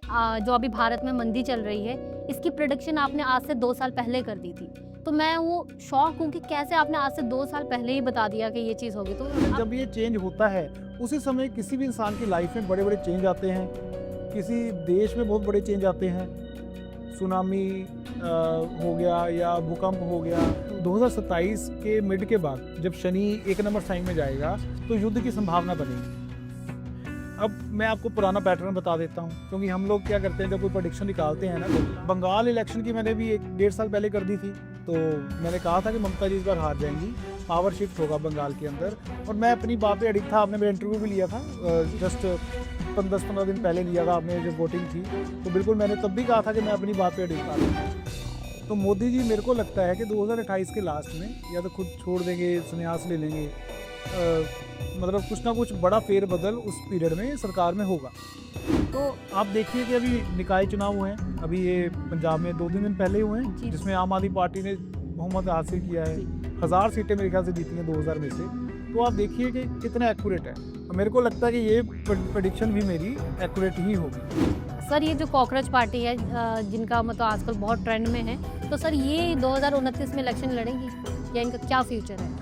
जो अभी भारत में मंदी चल रही है, इसकी प्रेडिक्शन आपने आज से 2 साल पहले कर दी थी। तो मैं वो शॉक हूँ कि कैसे आपने आज से 2 साल पहले ही बता दिया कि ये चीज़ होगी। तो आप जब ये चेंज होता है उसी समय किसी भी इंसान की लाइफ में बड़े बड़े चेंज आते हैं, किसी देश में बहुत बड़े चेंज आते हैं। सुनामी हो गया या भूकंप हो गया। 2027 के मिड के बाद जब शनि 1 नंबर साइन में जाएगा तो युद्ध की संभावना बनेगी। अब मैं आपको पुराना पैटर्न बता देता हूँ, क्योंकि हम लोग क्या करते हैं जब कोई प्रेडिक्शन निकालते हैं ना, तो बंगाल इलेक्शन की मैंने भी 1 डेढ़ साल पहले कर दी थी। तो मैंने कहा था कि ममता जी इस बार हार जाएंगी, पावर शिफ्ट होगा बंगाल के अंदर, और मैं अपनी बात पे अडिग था। आपने मेरा इंटरव्यू भी लिया था, जस्ट 10-15 दिन पहले लिया था आपने जब वोटिंग थी, तो बिल्कुल मैंने तब भी कहा था कि मैं अपनी बात पे अडिग था। तो मोदी जी मेरे को लगता है कि 2028 के लास्ट में या तो खुद छोड़ देंगे, संन्यास ले लेंगे, मतलब कुछ ना कुछ बड़ा फेरबदल उस पीरियड में सरकार में होगा। तो आप देखिए कि अभी निकाय चुनाव हुए हैं, अभी ये पंजाब में 2-3 दिन पहले हुए हैं, जिसमें आम आदमी पार्टी ने बहुमत हासिल किया है। 1000 सीटें मेरे ख्याल से जीती हैं 2000 में से। तो आप देखिए कि कितना एक्यूरेट है। मेरे को लगता है कि ये प्रेडिक्शन भी मेरी एक्यूरेट ही होगी। सर ये जो कॉकरोच पार्टी है जिनका मतलब आजकल बहुत ट्रेंड में है, तो सर ये 2029 में इलेक्शन लड़ेंगी या इनका क्या फ्यूचर है?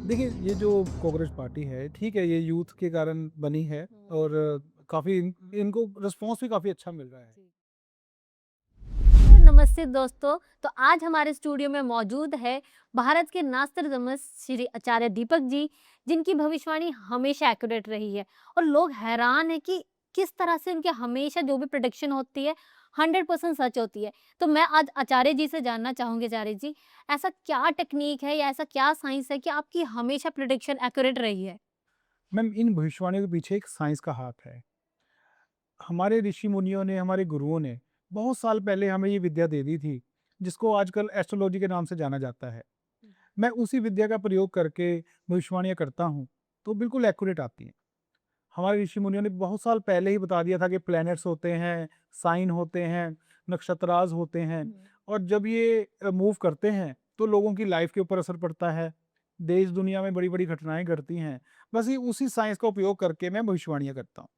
देखिए, ये जो कॉकरोच पार्टी है, ठीक है, ये यूथ के कारण बनी है और काफ़ी इनको रिस्पॉन्स भी काफ़ी अच्छा मिल रहा है। नमस्ते दोस्तों, तो आज हमारे स्टूडियो में मौजूद है भारत के नास्त्रदमस श्री आचार्य दीपक जी, जिनकी भविष्यवाणी हमेशा एक्यूरेट रही है और लोग हैरान है कि किस तरह से उनके हमेशा जो भी प्रेडिक्शन होती है 100% सच होती है। तो मैं आज आचार्य जी से जानना चाहूंगी, आचार्य जी ऐसा क्या टेक्निक है या ऐसा क्या साइंस है कि आपकी हमेशा प्रेडिक्शन एक्यूरेट रही है? मैम, इन भविष्यवाणियों के पीछे एक साइंस का हाथ है। हमारे ऋषि मुनियों ने, हमारे गुरुओं ने बहुत साल पहले हमें ये विद्या दे दी थी, जिसको आजकल एस्ट्रोलॉजी के नाम से जाना जाता है। मैं उसी विद्या का प्रयोग करके भविष्यवाणियाँ करता हूँ, तो बिल्कुल एक्यूरेट आती हैं। हमारे ऋषि मुनियों ने बहुत साल पहले ही बता दिया था कि प्लैनेट्स होते हैं, साइन होते हैं, नक्षत्राज होते हैं, और जब ये मूव करते हैं तो लोगों की लाइफ के ऊपर असर पड़ता है, देश दुनिया में बड़ी बड़ी घटनाएं घटती हैं। बस ये उसी साइंस का उपयोग करके मैं भविष्यवाणियाँ करता हूँ।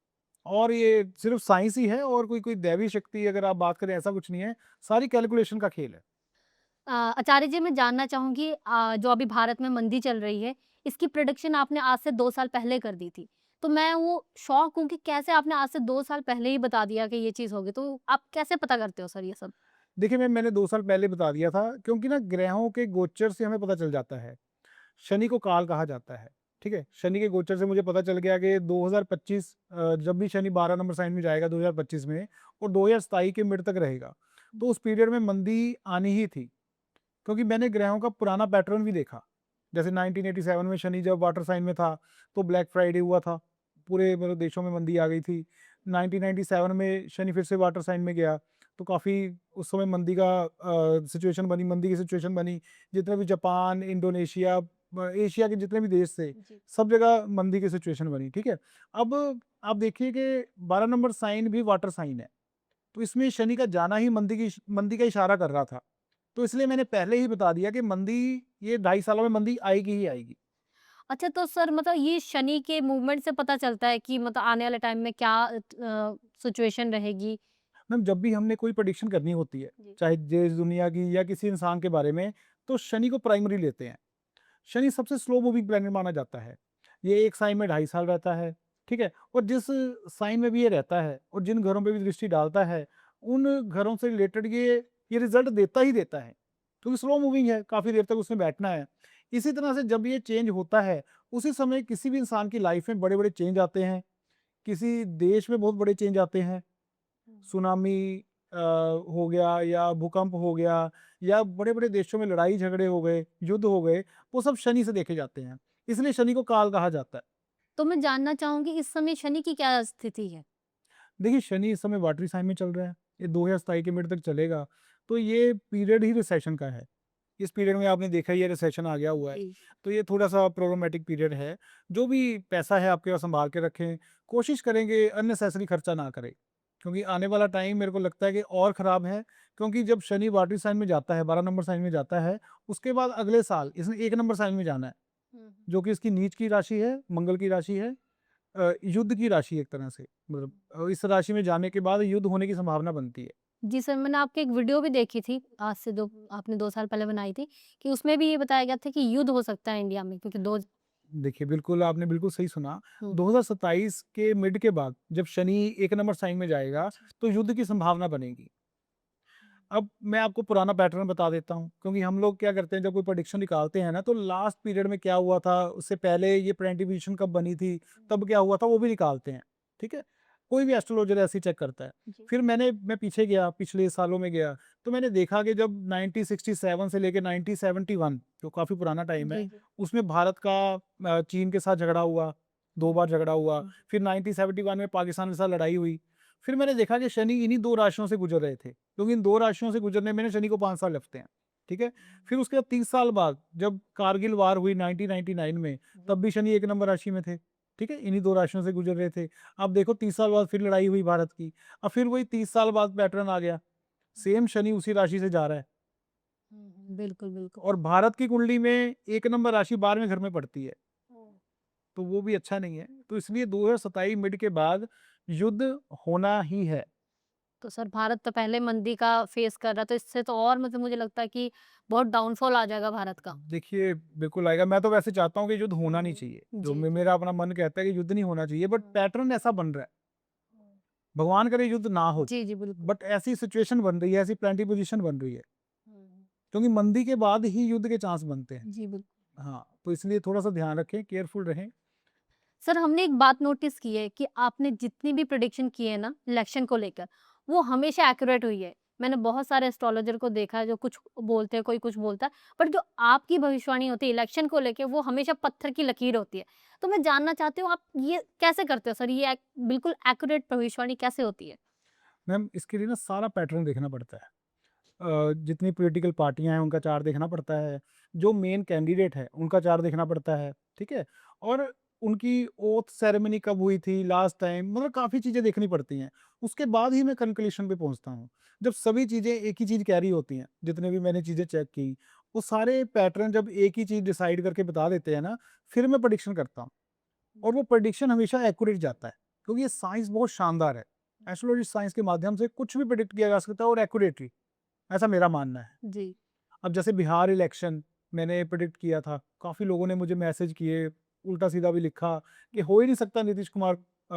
और ये सिर्फ साइंस ही है, और कोई कोई दैवी शक्ति अगर आप बात करें ऐसा कुछ नहीं है, सारी कैलकुलेशन का खेल है। आचार्य जी मैं जानना चाहूँगी जो अभी भारत में मंदी चल रही है, इसकी प्रेडिक्शन आपने आज से 2 साल पहले कर दी थी। तो मैं वो शॉक हूँ कि कैसे आपने आज से 2 साल पहले ही बता दिया कि ये चीज़ होगी। तो आप कैसे पता करते हो सर ये सब? देखिए मैम, मैंने 2 साल पहले बता दिया था, क्योंकि ना ग्रहों के गोचर से हमें पता चल जाता है। शनि को काल कहा जाता है, ठीक है? शनि के गोचर से मुझे पता चल गया कि 2025 जब भी शनि 12 नंबर साइन में जाएगा 2025 में, और 2027 के मिड तक रहेगा, तो उस पीरियड में मंदी आनी ही थी। क्योंकि मैंने ग्रहों का पुराना पैटर्न भी देखा। जैसे 1987 में शनि जब वाटर साइन में था, तो ब्लैक फ्राइडे हुआ था, पूरे मतलब देशों में मंदी आ गई थी। 1997 में शनि फिर से वाटर साइन में गया, तो काफ़ी उस समय मंदी का सिचुएशन बनी, मंदी की सिचुएशन बनी। जितने भी जापान, इंडोनेशिया, एशिया के जितने भी देश थे, जी। सब जगह मंदी की सिचुएशन बनी, ठीक है? अब आप देखिए कि 12 नंबर साइन भी वाटर साइन है, तो इसमें शनि का जाना ही मंदी का इशारा कर रहा था। तो इसलिए मैंने पहले ही बता दिया कि मंदी, ये 2.5 सालों में मंदी आएगी ही आएगी। अच्छा तो सर मतलब ये शनि के मूवमेंट से पता चलता है कि मतलब आने वाले टाइम में क्या सिचुएशन रहेगी? मैम, जब भी हमने कोई प्रेडिक्शन करनी होती है, जी। चाहे देश दुनिया की या किसी इंसान के बारे में, तो शनि को प्राइमरी लेते हैं। शनि सबसे स्लो मूविंग प्लैनेट माना जाता है। ये एक साइन में 2.5 साल रहता है, ठीक है? और जिस साइन में भी ये रहता है और जिन घरों पे भी दृष्टि डालता है, उन घरों से रिलेटेड ये रिज़ल्ट देता ही देता है। क्योंकि स्लो मूविंग है, काफ़ी देर तक उसमें बैठना है। इसी तरह से जब ये चेंज होता है, उसी समय किसी भी इंसान की लाइफ में बड़े-बड़े चेंज आते हैं, किसी देश में बहुत बड़े चेंज आते हैं। सुनामी हो गया या भूकंप हो गया, या बड़े-बड़े देशों में लड़ाई झगड़े हो गए, युद्ध हो गए, वो सब शनि से देखे जाते हैं। इसलिए शनि को काल कहा जाता है। तो मैं जानना चाहूँगी इस समय शनि की क्या स्थिति है? देखिए, शनि इस समय वाटरी साइन में चल रहा है, ये 2027 के मिड तक चलेगा, तो ये पीरियड ही रिसेशन का है। इस पीरियड में आपने देखा ही है, रिसेशन आ गया हुआ है, जी। तो ये थोड़ा-सा प्रॉब्लमैटिक पीरियड है। जो भी पैसा है आपके पास सँभाल के रखें, कोशिश करेंगे अननेसेसरी खर्चा ना करें, क्योंकि आने वाला टाइम मेरे को लगता है कि और ख़राब है, क्योंकि जब शनि वाटरी साइन में जाता है, 12 नंबर साइन में जाता है, उसके बाद अगले साल इसने 1 नंबर साइन में जाना है, हुँ, हुँ। जो कि इसकी नीच की राशि है, मंगल की राशि है। युद्ध की राशि एक तरह से, मतलब इस राशि में जाने के बाद युद्ध होने की संभावना बनती है। जी सर, मैंने आपकी एक वीडियो भी देखी थी, आज से 2 आपने 2 साल पहले बनाई थी, कि उसमें भी ये बताया गया था कि युद्ध हो सकता है इंडिया में, क्योंकि 2 देखिए, बिल्कुल आपने बिल्कुल सही सुना। हुँ। 2027 के मिड के बाद जब शनि 1 नंबर साइन में जाएगा, तो युद्ध की संभावना बनेगी। अब मैं आपको पुराना पैटर्न बता देता हूँ, क्योंकि हम लोग क्या करते हैं जब कोई प्रेडिक्शन निकालते हैं ना, तो लास्ट पीरियड में क्या हुआ था, उससे पहले ये प्रेडिक्शन कब बनी थी, तब क्या हुआ था, वो भी निकालते हैं। ठीक है? कोई भी एस्ट्रोलॉजर ऐसे ही चेक करता है। जी। फिर मैं पीछे गया, पिछले सालों में गया, तो मैंने देखा कि जब 1967 से लेके 1971, जो काफ़ी पुराना टाइम है, जी, जी। उसमें भारत का चीन के साथ झगड़ा हुआ, 2 बार झगड़ा हुआ। फिर 1971 में पाकिस्तान के साथ लड़ाई हुई। फिर मैंने देखा कि शनि इन्हीं 2 राशियों से गुज़र रहे थे, क्योंकि इन 2 राशियों से गुज़रने में ना शनि को 5 साल लगते हैं, ठीक है? फिर उसके बाद 30 साल बाद जब कारगिल वार हुई 1999 में, तब भी शनि 1 नंबर राशि में थे, ठीक है? इन्हीं 2 राशियों से गुज़र रहे थे। अब देखो 30 साल बाद फिर लड़ाई हुई भारत की, अब फिर वही 30 साल बाद पैटर्न आ गया, सेम शनि उसी राशि से जा रहा है बिल्कुल, बिल्कुल। और भारत की कुंडली में 1 नंबर राशि 12वें घर में पड़ती है, तो वो भी अच्छा नहीं है। तो इसलिए 2027 मिड के बाद युद्ध होना ही है। तो सर भारत तो पहले मंदी का फेस कर रहा है, तो इससे तो और मतलब मुझे लगता है कि बहुत डाउनफॉल आ जाएगा भारत का। देखिए, बिल्कुल आएगा। मैं तो वैसे चाहता हूँ कि युद्ध होना नहीं चाहिए। जो जी, जी। मेरा अपना मन कहता है कि युद्ध नहीं होना चाहिए, बट पैटर्न ऐसा बन रहा है। भगवान करे युद्ध ना हो, जी, जी, बिल्कुल। बट ऐसी सिचुएशन बन रही है, ऐसी प्लेंटी पोज़ीशन बन रही है, क्योंकि मंदी के बाद ही युद्ध के चांस बनते हैं। जी, बिल्कुल। हाँ, तो इसलिए थोड़ा-सा ध्यान रखें, केयरफुल रहें। सर हमने एक बात नोटिस की है कि आपने जितनी भी प्रेडिक्शन की है ना इलेक्शन को लेकर, वो हमेशा एक्यूरेट हुई है। मैंने बहुत सारे एस्ट्रोलॉजर को देखा है जो कुछ बोलते हैं, कोई कुछ बोलता है, बट जो आपकी भविष्यवाणी होती है इलेक्शन को लेके वो हमेशा पत्थर की लकीर होती है। तो मैं जानना चाहती हूँ आप ये कैसे करते हो सर? ये बिल्कुल एक्यूरेट भविष्यवाणी कैसे होती है? मैम, इसके लिए ना सारा पैटर्न देखना पड़ता है। जितनी पॉलिटिकल पार्टियाँ हैं, उनका चार्ट देखना पड़ता है। जो मेन कैंडिडेट है, उनका चार्ट देखना पड़ता है, ठीक है? और उनकी ओथ सेरेमनी कब हुई थी लास्ट टाइम, मतलब काफ़ी चीज़ें देखनी पड़ती हैं। उसके बाद ही मैं कंक्लूज़न पे पहुँचता हूँ। जब सभी चीज़ें एक ही चीज़ कैरी होती हैं, जितने भी मैंने चीज़ें चेक की, वो सारे पैटर्न जब एक ही चीज़ डिसाइड करके बता देते हैं ना, फिर मैं प्रेडिक्शन करता हूँ। और वो प्रेडिक्शन हमेशा एक्यूरेट जाता है, क्योंकि ये साइंस बहुत शानदार है। एस्ट्रोलॉजी साइंस के माध्यम से कुछ भी प्रेडिक्ट किया जा सकता है और एक्यूरेटली, ऐसा मेरा मानना है। जी। अब जैसे बिहार इलेक्शन मैंने प्रेडिक्ट किया था, काफ़ी लोगों ने मुझे मैसेज किए, उल्टा-सीधा भी लिखा कि हो ही नहीं सकता नीतीश कुमार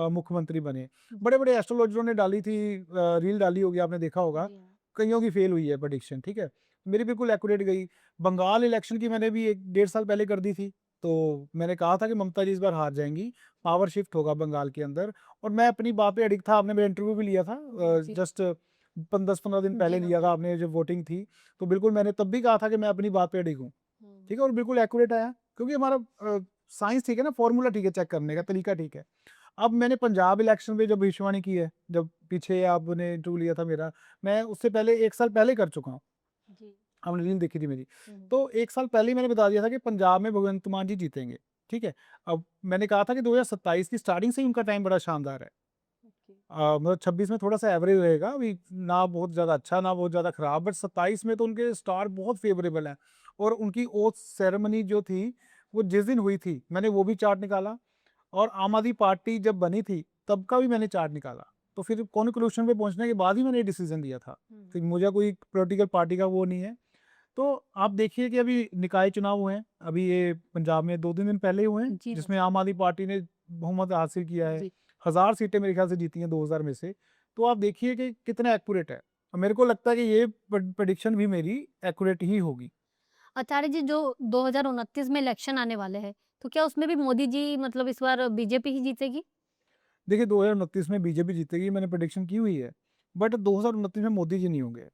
मुख्यमंत्री बने। बड़े-बड़े एस्ट्रोलॉजरों ने डाली थी, रील डाली होगी, आपने देखा होगा, जी हाँ। कइयों की फेल हुई है प्रेडिक्शन, ठीक है? मेरी बिल्कुल एक्यूरेट गई। बंगाल इलेक्शन की मैंने भी 1 डेढ़ साल पहले कर दी थी, तो मैंने कहा था कि ममता जी इस बार हार जाएँगी, पावर शिफ्ट होगा बंगाल के अंदर, और मैं अपनी बात पे अडिग था। आपने मेरा इंटरव्यू भी लिया था, जी। जस्ट 10-15 दिन जी पहले हाँ, लिया था जी। आपने जब वोटिंग थी। तो बिल्कुल मैंने तब भी कहा था कि मैं अपनी बात पे अडिग हूँ, ठीक है? और बिल्कुल एक्यूरेट आया, क्योंकि हमारा साइंस ठीक है ना, फ़ॉर्मूला ठीक है चेक करने का, तरीका ठीक है। अब मैंने पंजाब इलेक्शन में जब भविष्यवाणी की है, जब पीछे आपने इंटरव्यू लिया था मेरा, मैं उससे पहले 1 साल पहले कर चुका हूँ। जी। आपने रील देखी थी मेरी। तो 1 साल पहले ही मैंने बता दिया था कि पंजाब में भगवंत मान जी जीतेंगे, ठीक है? अब मैंने कहा था कि 2027 की स्टार्टिंग से ही उनका टाइम बड़ा शानदार है। ओके। मतलब 26 में थोड़ा-सा एवरेज रहेगा, अभी ना बहुत ज़्यादा अच्छा, ना बहुत ज़्यादा खराब, बट 27 में तो उनके स्टार बहुत फ़ेवरेबल हैं। और उनकी ओथ सेरेमनी जो थी, वो जिस दिन हुई थी, मैंने वो भी चार्ट निकाला, और आम आदमी पार्टी जब बनी थी, तब का भी मैंने चार्ट निकाला। तो फिर कन्क्लूज़न पे पहुँचने के बाद ही मैंने ये डिसीज़न लिया था, कि मुझे कोई पॉलिटिकल पार्टी का वो नहीं है। तो आप देखिए कि अभी निकाय चुनाव हुए हैं, अभी ये पंजाब में 2-3 दिन पहले ही हुए हैं, जी हाँ, जिसमें आम आदमी पार्टी ने बहुमत हासिल किया है। जी। 1000 सीटें मेरे ख्याल से जीती हैं 2000 में से। तो आप देखिए कि कितना एक्यूरेट है। और मेरे को लगता है कि ये प्रेडिक्शन भी मेरी एक्यूरेट ही होगी। आचार्य जी जो 2029 में इलेक्शन आने वाले हैं, तो क्या उसमें भी मोदी जी मतलब इस बार बीजेपी ही जीतेगी? देखिए, 2029 में बीजेपी जीतेगी, मैंने प्रेडिक्शन की हुई है। बट 2029 में मोदी जी नहीं होंगे।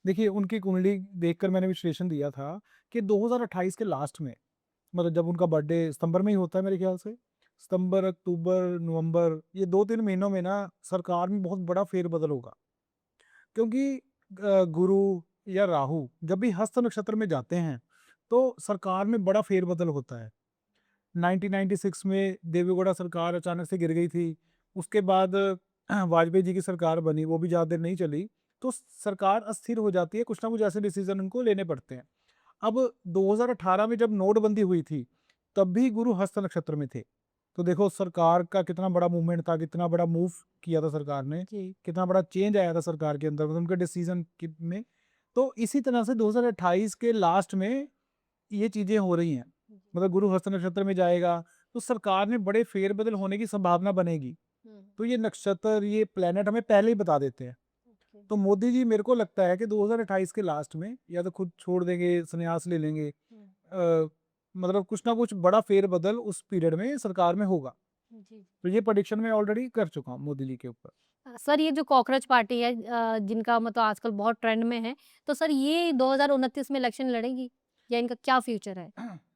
देखिए, उनकी कुंडली देखकर मैंने विश्लेषण दिया था कि 2028 के लास्ट में, मतलब जब उनका बर्थडे सितंबर में ही होता है मेरे ख्याल से, सितंबर, अक्टूबर, नवंबर, ये 2-3 महीनों में ना सरकार में बहुत बड़ा फेरबदल होगा। क्योंकि गुरु या राहु जब भी हस्त नक्षत्र में जाते हैं, तो सरकार में बड़ा फेरबदल होता है। 1996 में देवेगौड़ा सरकार अचानक से गिर गई थी। उसके बाद वाजपेयी जी की सरकार बनी, वो भी ज़्यादा देर नहीं चली। तो सरकार अस्थिर हो जाती है, कुछ ना कुछ ऐसे डिसीज़न उनको लेने पड़ते हैं। अब 2018 में जब नोटबंदी हुई थी, तब भी गुरु हस्त नक्षत्र में थे। तो देखो सरकार का कितना बड़ा मूवमेंट था, कितना बड़ा मूव किया था सरकार ने, जी। कितना बड़ा चेंज आया था सरकार के अंदर, मतलब उनके डिसीजन में। तो इसी तरह से 2028 के लास्ट में ये चीजें हो रही हैं, मतलब गुरु हस्त नक्षत्र में जाएगा तो सरकार में बड़े फेरबदल होने की संभावना बनेगी। तो ये नक्षत्र, ये प्लेनेट हमें पहले ही बता देते हैं। तो मोदी जी मेरे को लगता है कि 2028 के लास्ट में या तो खुद छोड़ देंगे, संन्यास ले लेंगे, मतलब कुछ ना कुछ बड़ा फेरबदल उस पीरियड में सरकार में होगा। जी। तो ये प्रेडिक्शन मैं ऑलरेडी कर चुका हूँ मोदी जी के ऊपर। सर ये जो कॉकरोच पार्टी है जिनका मतलब आजकल बहुत ट्रेंड में है, तो सर ये 2029 में इलेक्शन लड़ेगी या इनका क्या फ्यूचर है?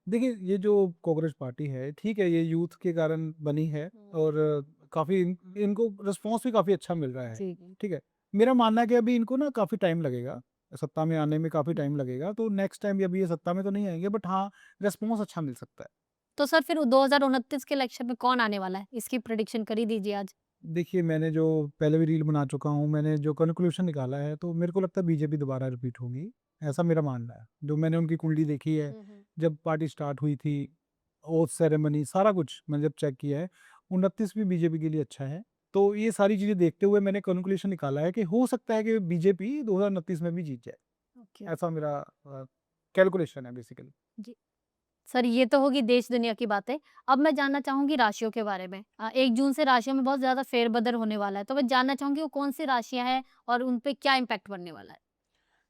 देखिए ये जो कांग्रेस पार्टी है, ठीक है, ये यूथ के कारण बनी है और काफ़ी इनको रिस्पॉन्स भी काफ़ी अच्छा मिल रहा है, जी। ठीक है। मेरा मानना है कि अभी इनको ना काफ़ी टाइम लगेगा, सत्ता में आने में काफ़ी टाइम लगेगा, तो नेक्स्ट टाइम अभी ये सत्ता में तो नहीं आएंगे, बट हाँ रिस्पॉन्स अच्छा मिल सकता है। तो सर फिर 2029 के इलेक्शन में कौन आने वाला है? इसकी प्रेडिक्शन कर ही दीजिए आज। देखिए मैंने जो पहले भी रील बना चुका हूँ, मैंने जो कंक्लूजन निकाला है, तो मेरे को लगता है बीजेपी दोबारा रिपीट होगी, ऐसा मेरा मानना है। जो मैंने उनकी कुंडली देखी है, जब पार्टी स्टार्ट हुई थी, ओथ सेरेमनी सारा कुछ मैंने जब चेक किया है, 29 भी बीजेपी के लिए अच्छा है। तो ये सारी चीज़ें देखते हुए मैंने कंक्लूजन निकाला है कि हो सकता है कि बीजेपी 2029 में भी जीत जाए, ओके। ऐसा मेरा कैलकुलेशन है बेसिकली। जी। सर ये तो होगी देश दुनिया की बातें। अब मैं जानना चाहूँगी राशियों के बारे में। 1 जून से राशियों में बहुत ज़्यादा फेरबदल होने वाला है, तो मैं जानना चाहूँगी वो कौन-सी राशियाँ हैं और उन पे क्या इम्पैक्ट पड़ने वाला है?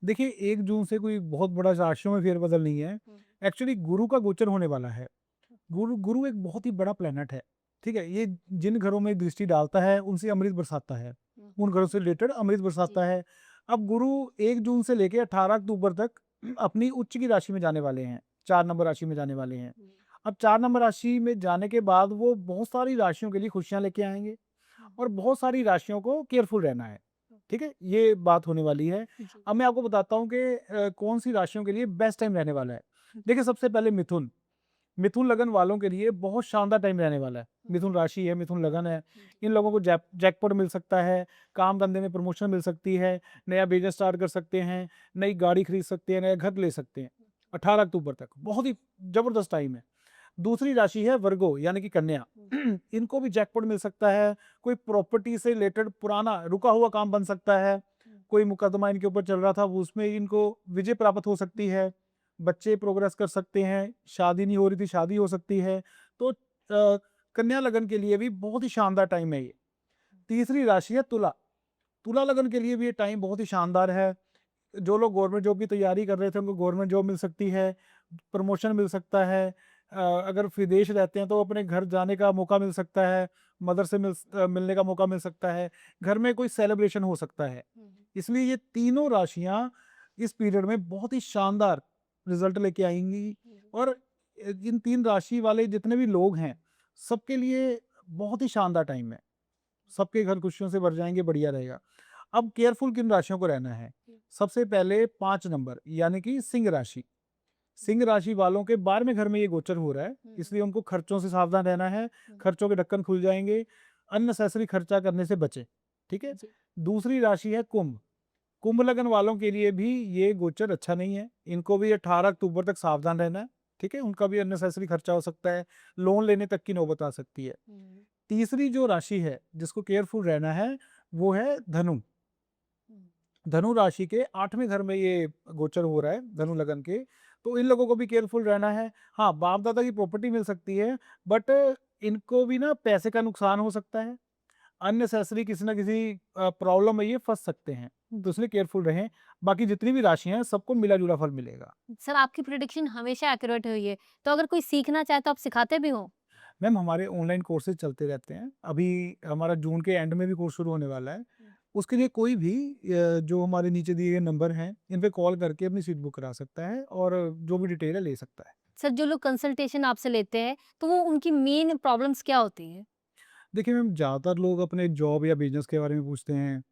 देखिए 1 जून से कोई बहुत बड़ा राशियों में फेरबदल नहीं है, एक्चुअली गुरु का गोचर होने वाला है। गुरु गुरु एक बहुत ही बड़ा प्लेनेट है, ठीक है? ये जिन घरों में दृष्टि डालता है, उनसे अमृत बरसाता है, उन घरों से रिलेटेड अमृत बरसाता है। अब गुरु 1 जून से लेके 18 अक्टूबर तक अपनी उच्च की राशि में जाने वाले हैं, 4 नंबर राशि में जाने वाले हैं। अब 4 नंबर राशि में जाने के बाद वो बहुत सारी राशियों के लिए खुशियाँ लेके आएँगे और बहुत सारी राशियों को केयरफुल रहना है, ठीक है? ये बात होने वाली है। अब मैं आपको बताता हूँ कि कौन-सी राशियों के लिए बेस्ट टाइम रहने वाला है। देखिए सबसे पहले मिथुन। मिथुन लगन वालों के लिए बहुत शानदार टाइम रहने वाला है। मिथुन राशि है, मिथुन लगन है, इन लोगों को जैकपॉट मिल सकता है, काम धंधे में प्रमोशन मिल सकती है, नया बिजनेस स्टार्ट कर सकते हैं, नई गाड़ी खरीद सकते हैं, नया घर ले सकते हैं। 18 अक्टूबर तक बहुत ही जबरदस्त टाइम है। दूसरी राशि है वर्गो यानी कि कन्या। इनको भी जैकपॉट मिल सकता है, कोई प्रॉपर्टी से रिलेटेड पुराना रुका हुआ काम बन सकता है, कोई मुकदमा इनके ऊपर चल रहा था वो उसमें इनको विजय प्राप्त हो सकती है, बच्चे प्रोग्रेस कर सकते हैं, शादी नहीं हो रही थी शादी हो सकती है। तो कन्या लगन के लिए भी बहुत ही शानदार टाइम है ये। तीसरी राशि है तुला। तुला लगन के लिए भी ये टाइम बहुत ही शानदार है। जो लोग गवर्नमेंट जॉब की तैयारी कर रहे थे उनको गवर्नमेंट जॉब मिल सकती है, प्रमोशन मिल सकता है। अगर विदेश रहते हैं तो अपने घर जाने का मौका मिल सकता है, मदर से मिलने का मौका मिल सकता है, घर में कोई सेलिब्रेशन हो सकता है। इसलिए ये तीनों राशियाँ इस पीरियड में बहुत ही शानदार रिजल्ट लेके आएँगी और इन 3 राशि वाले जितने भी लोग हैं, सबके लिए बहुत ही शानदार टाइम है। सबके घर खुशियों से भर जाएँगे, बढ़िया रहेगा। अब केयरफुल किन राशियों को रहना है? सबसे पहले 5 नंबर यानी कि सिंह राशि। सिंह राशि वालों के 12वें घर में ये गोचर हो रहा है, इसलिए उनको खर्चों से सावधान रहना है, खर्चों के ढक्कन खुल जाएँगे, अननेसेसरी खर्चा करने से बचें, ठीक है? दूसरी राशि है कुंभ। कुंभ लगन वालों के लिए भी ये गोचर अच्छा नहीं है, इनको भी 18 अक्टूबर तक सावधान रहना है, ठीक है? उनका भी अननेसेसरी खर्चा हो सकता है, लोन लेने तक की नौबत आ सकती है। तीसरी जो राशि है, जिसको केयरफुल रहना है, वो है धनु। धनु राशि के 8वें घर में ये गोचर हो रहा है, धनु लगन के, तो इन लोगों को भी केयरफुल रहना है। हाँ, बाप-दादा की प्रॉपर्टी मिल सकती है, बट इनको भी ना पैसे का नुकसान हो सकता है। अननेसेसरी किसी न किसी प्रॉब्लम में ये फँस सकते हैं, तो इसलिए केयरफुल रहें। बाकी जितनी भी राशियाँ हैं, सबको मिला-जुला फल मिलेगा। सर आपकी प्रेडिक्शन हमेशा एक्यूरेट हुई है, तो अगर कोई सीखना चाहे तो आप सिखाते भी हो? मैम हमारे ऑनलाइन कोर्सेज़ चलते रहते हैं। अभी हमारा जून के एंड में भी कोर्स शुरू होने वाला है। उसके लिए कोई भी जो हमारे नीचे दिए गए नंबर हैं, इन पे कॉल करके अपनी सीट बुक करा सकता है और जो भी डिटेल है ले सकता है। सर जो लोग कंसल्टेशन आपसे लेते हैं, तो वो उनकी मेन प्रॉब्लम्स क्या होती हैं? देखिए मैम ज़्यादातर लोग अपने जॉब या बिज़नेस के बारे में पूछते हैं,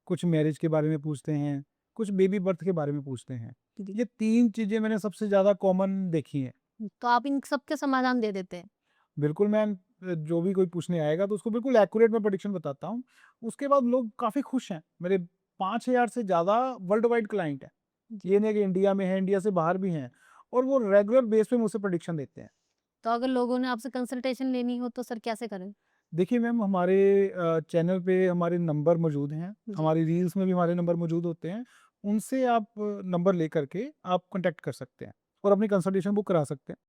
कुछ मैरिज के बारे में पूछते हैं, कुछ बेबी बर्थ के बारे में पूछते हैं। ये 3 चीज़ें मैंने सबसे ज़्यादा कॉमन देखी हैं। तो आप इन सब के समाधान दे देते हैं? बिल्कुल मैम, जो भी कोई पूछने आएगा तो उसको बिल्कुल एक्यूरेट मैं प्रेडिक्शन बताता हूँ। उसके बाद लोग काफ़ी खुश हैं। मेरे 5000 से ज़्यादा वर्ल्ड वाइड क्लाइंट हैं। ये नहीं है कि इंडिया में है, इंडिया से बाहर भी हैं और वो रेगुलर बेस पे मुझसे प्रेडिक्शन देते हैं। तो अगर लोगों ने आपसे कंसल्टेशन लेनी हो तो सर कैसे करें? देखिए मैम, हमारे चैनल पे हमारे नंबर मौजूद हैं, जी। हमारी रील्स में भी हमारे नंबर मौजूद होते हैं। उनसे आप नंबर लेकर के आप कॉन्टैक्ट कर सकते हैं और अपनी कंसल्टेशन बुक करा सकते हैं।